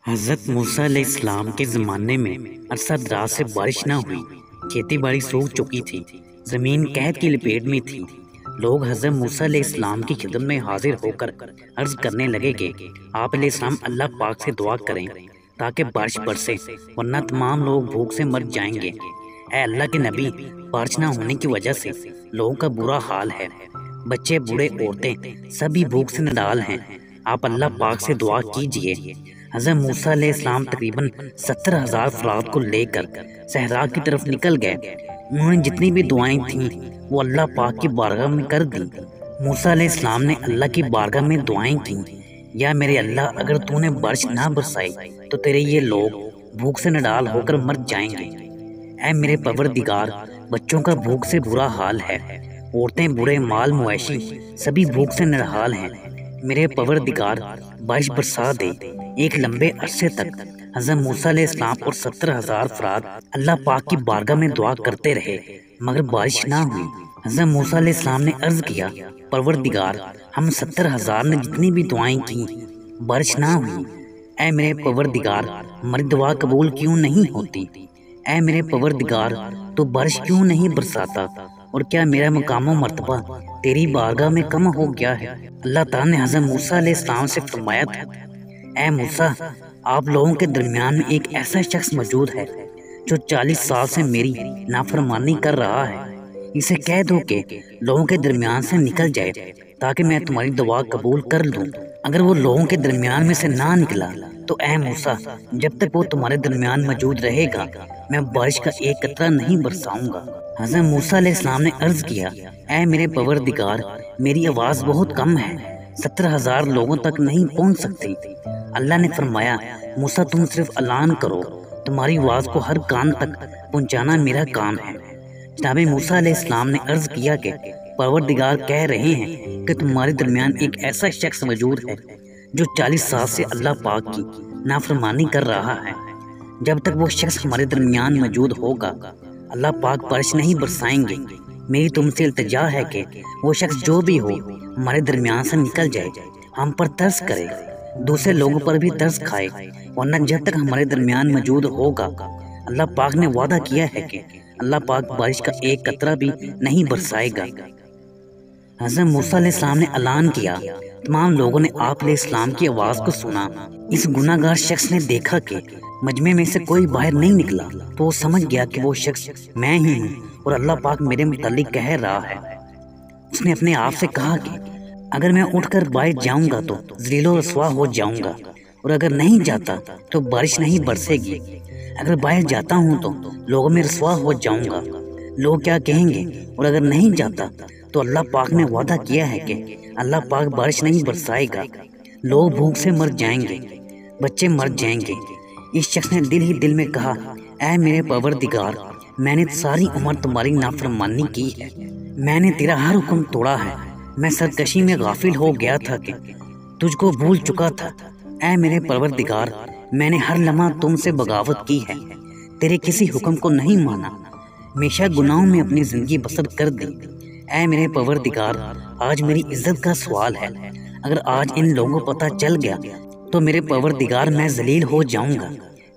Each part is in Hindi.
हज़रत मूसा अलैहिस्सलाम के ज़माने में अरसा दराज से बारिश न हुई। खेती बाड़ी सूख चुकी थी। ज़मीन कहत की लपेट में थी। लोग हज़रत मूसा अलैहिस्सलाम की खिदमत में हाजिर होकर अर्ज़ करने लगे कि आप अलैहिस्सलाम अल्लाह पाक से दुआ करें ताकि बारिश बरसे, वरना तमाम लोग भूख से मर जाएंगे। ऐ अल्लाह के नबी, बारिश न होने की वजह से लोगों का बुरा हाल है। बच्चे, बूढ़े, औरतें सभी भूख से नडाल हैं। आप अल्लाह पाक से दुआ कीजिए। हज़रत मूसा अलैहिस्सलाम तकरीबन 70,000 अफराद को लेकर सहरा की तरफ निकल गए। उन्होंने जितनी भी दुआएं थीं वो अल्लाह पाक की बारगाह में कर दी। मूसा अलैहिस्सलाम ने अल्लाह की बारगाह में दुआएं की, या मेरे अल्लाह, अगर तूने बारिश ना बरसाई तो तेरे ये लोग भूख से नडाल होकर मर जाएंगे। ऐ मेरे परवरदिगार, बच्चों का भूख से बुरा हाल है। औरतें, बूढ़े, माल मवेशी सभी भूख से नडहाल हैं। मेरे परवरदिगार, बारिश बरसा दे। एक लंबे अरसे तक हज़रत मूसा अलैहिस्सलाम और 70,000 अफराद अल्लाह पाक की बारगाह में दुआ करते रहे, मगर बारिश ना हुई। हज़रत मूसा अलैहिस्सलाम ने अर्ज किया, परवरदिगार, हम 70,000 ने जितनी भी दुआएं की, बारिश ना हुई। ऐ मेरे परवरदिगार, हमारी दुआ कबूल क्यों नहीं होती? ऐ मेरे परवरदिगार, तो बारिश क्यों नहीं बरसाता? और क्या मेरा मकाम मर्तबा तेरी बारगाह में कम हो गया है? अल्लाह ताला ने हज़रत मूसा अलैहिस्सलाम से फरमाया था, ऐ मूसा, आप लोगों के दरमियान में एक ऐसा शख्स मौजूद है जो 40 साल से मेरी नाफरमानी कर रहा है। इसे कह दो कि लोगों के दरमियान से निकल जाए ताकि मैं तुम्हारी दुआ कबूल कर लूं। अगर वो लोगों के दरमियान में से ना निकला तो ऐ मूसा, जब तक वो तुम्हारे दरमियान मौजूद रहेगा मैं बारिश का एक कतरा नहीं बरसाऊंगा। हज़रत मूसा अलैहिस्सलाम ने अर्ज किया, ऐ मेरे परवरदिगार, मेरी आवाज़ बहुत कम है, 70,000 लोगों तक नहीं पहुंच सकती। अल्लाह ने फरमाया, मूसा, तुम सिर्फ ऐलान करो, तुम्हारी आवाज़ को हर कान तक पहुंचाना मेरा काम है। जनाब मूसा अलैहिस्सलाम ने अर्ज किया कि परवरदिगार कह रहे हैं कि तुम्हारे दरमियान एक ऐसा शख्स मौजूद है जो 40 साल से अल्लाह पाक की नाफरमानी कर रहा है। जब तक वो शख्स हमारे दरमियान मौजूद होगा अल्लाह पाक बारिश नहीं बरसाएंगे। मेरी तुमसे इल्तिजा है कि वो शख्स जो भी हो हमारे दरमियान से निकल जाए, हम पर तरस करे, दूसरे लोगों पर भी तरस खाए, वरना जब तक हमारे दरमियान मौजूद होगा अल्लाह पाक ने वादा किया है कि अल्लाह पाक बारिश का एक कतरा भी नहीं बरसाएगा। हज़रत मूसा अलैहिस्सलाम ने ऐलान किया। तमाम लोगों ने आप अलैहिस्सलाम की आवाज़ को सुना। इस गुनाहगार शख्स ने देखा कि मजमे में से कोई बाहर नहीं निकला, तो वो समझ गया कि वो शख्स मैं ही हूँ और अल्लाह पाक मेरे मुतालिक कह रहा है। उसने अपने आप से कहा कि अगर मैं उठकर बाहर जाऊंगा तो ज़लीलो रसवा हो जाऊंगा, और अगर नहीं जाता तो बारिश नहीं बरसेगी। अगर बाहर जाता हूँ तो लोगों में रसवा हो जाऊंगा, लोग क्या कहेंगे? और अगर नहीं जाता तो अल्लाह पाक ने वादा किया है कि अल्लाह पाक बारिश नहीं बरसाएगा, लोग भूख से मर जाएंगे, बच्चे मर जाएंगे। इस शख्स ने दिल ही दिल में कहा, ऐ मेरे परवरदिगार, मैंने सारी उम्र तुम्हारी नाफरमानी की है, मैंने तेरा हर हुक्म तोड़ा है, मैं सरकशी में गाफिल हो गया था कि तुझको भूल चुका था। ऐ मेरे परवरदिगार, मैंने हर लम्हा तुमसे बगावत की है, तेरे किसी हुक्म को नहीं माना, हमेशा गुनाहों में अपनी ज़िंदगी बसर कर दी। ऐ मेरे परवरदिगार, आज मेरी इज्जत का सवाल है, अगर आज इन लोगों को पता चल गया तो मेरे परवरदिगार मैं जलील हो जाऊंगा।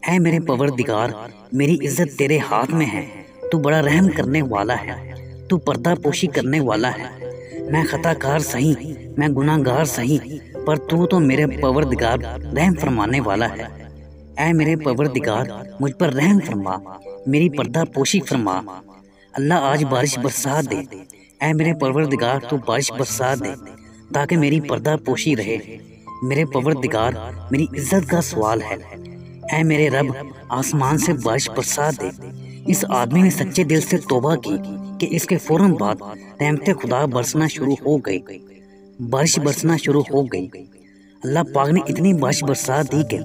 ऐ मेरे परवरदिगार, मेरी इज्जत तेरे हाथ में है, तू बड़ा रहम करने वाला है, तू पर्दा पोशी करने वाला है। मैं खताकार सही, मैं गुनाहगार सही, पर तू तो मेरे परवरदिगार रहम फरमाने वाला है। ऐ मेरे परवरदिगार, मुझ पर रहम फरमा, मेरी पर्दा पोशी फरमा। अल्लाह आज बारिश बरसा दे। ऐ मेरे परवरदिगार, तू बारिश बरसा दे ताकि मेरी पर्दा पोशी रहे। मेरे परवरदिगार, मेरी इज्जत का सवाल है। ऐ मेरे रब, आसमान से बारिश बरसा दे। इस आदमी ने सच्चे दिल से तौबा की कि इसके फौरन बाद रहमत खुदा बरसना शुरू हो गई। बारिश बरसना शुरू हो गई। अल्लाह पाक ने इतनी बारिश बरसा दी कि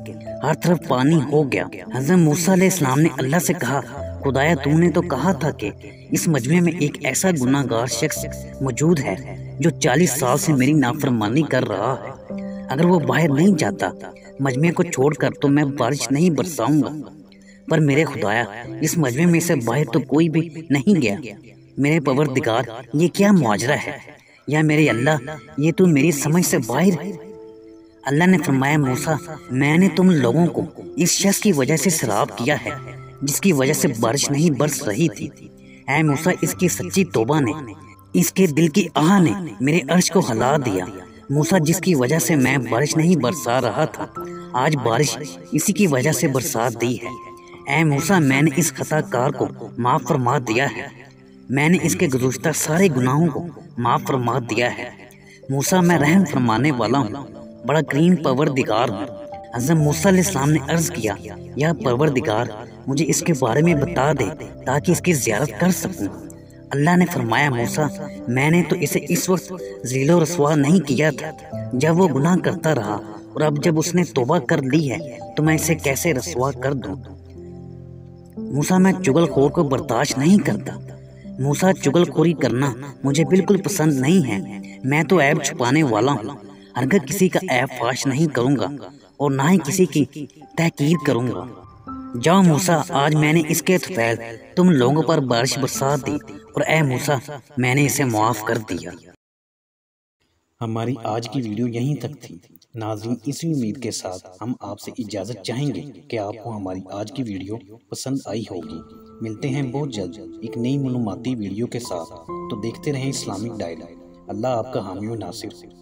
हर तरफ पानी हो गया। हज़रत मूसा अलैहिस्सलाम ने अल्लाह से कहा, खुदाया, तूने तो कहा था कि इस मजमे में एक ऐसा गुनाहगार शख्स मौजूद है जो 40 साल से मेरी नाफरमानी कर रहा है। अगर वो बाहर नहीं जाता मजमे को छोड़कर तो मैं बारिश नहीं बरसाऊंगा। पर मेरे खुदाया, इस मजमे में से बाहर तो कोई भी नहीं गया। मेरे परवरदिगार, ये क्या मुआजरा है? या मेरे अल्लाह, ये तो मेरी समझ से बाहर है। अल्लाह ने फरमाया, मूसा, मैंने तुम लोगों को इस शख्स की वजह से सराप किया है जिसकी वजह से बारिश नहीं बरस रही थी। ऐ मूसा, इसकी सच्ची तौबा ने, इसके दिल की आह ने मेरे अर्श को हिला दिया। मूसा, जिसकी वजह से मैं बारिश नहीं बरसा रहा था, आज बारिश इसी की वजह से बरसात दी है। ऐ मूसा, मैंने इस खताकार को माफ़ फरमा दिया है, मैंने इसके गुज़श्ता सारे गुनाहों को माफ़ फरमा दिया है। मूसा, मैं रहम फरमाने वाला हूँ, बड़ा करीम परवरदिगार हूँ। हज़रत मूसा अलैहिस्सलाम ने अर्ज़ किया, या परवरदिगार, मुझे इसके बारे में बता दे ताकि इसकी ज़ियारत कर सकूँ। अल्लाह ने फरमाया, मूसा, मैंने तो इसे इस वक्त ज़ीलो रसवा नहीं किया था जब वो गुनाह करता रहा, और अब जब उसने तौबा कर ली है तो मैं इसे कैसे रसवा कर दूँ। मूसा, मैं चुगलखोर को बर्दाश्त नहीं करता। मूसा, चुगलखोरी करना मुझे बिल्कुल पसंद नहीं है। मैं तो ऐब छुपाने वाला हूँ, हरगिज़ किसी का ऐब फाश नहीं करूँगा और ना ही किसी की तहकीर करूँगा। जाओ मूसा, आज मैंने इसके तुफैल तुम लोगों पर बारिश बरसात दी, और ऐ मूसा, मैंने इसे मुआफ़ कर दिया। हमारी आज की वीडियो यहीं तक थी। नाज़रीन, इसी उम्मीद के साथ हम आपसे इजाज़त चाहेंगे कि आपको हमारी आज की वीडियो पसंद आई होगी। मिलते हैं बहुत जल्द एक नई मालूमाती वीडियो के साथ। तो देखते रहें इस्लामिक डायलॉग। अल्लाह आपका हामी व नासिर।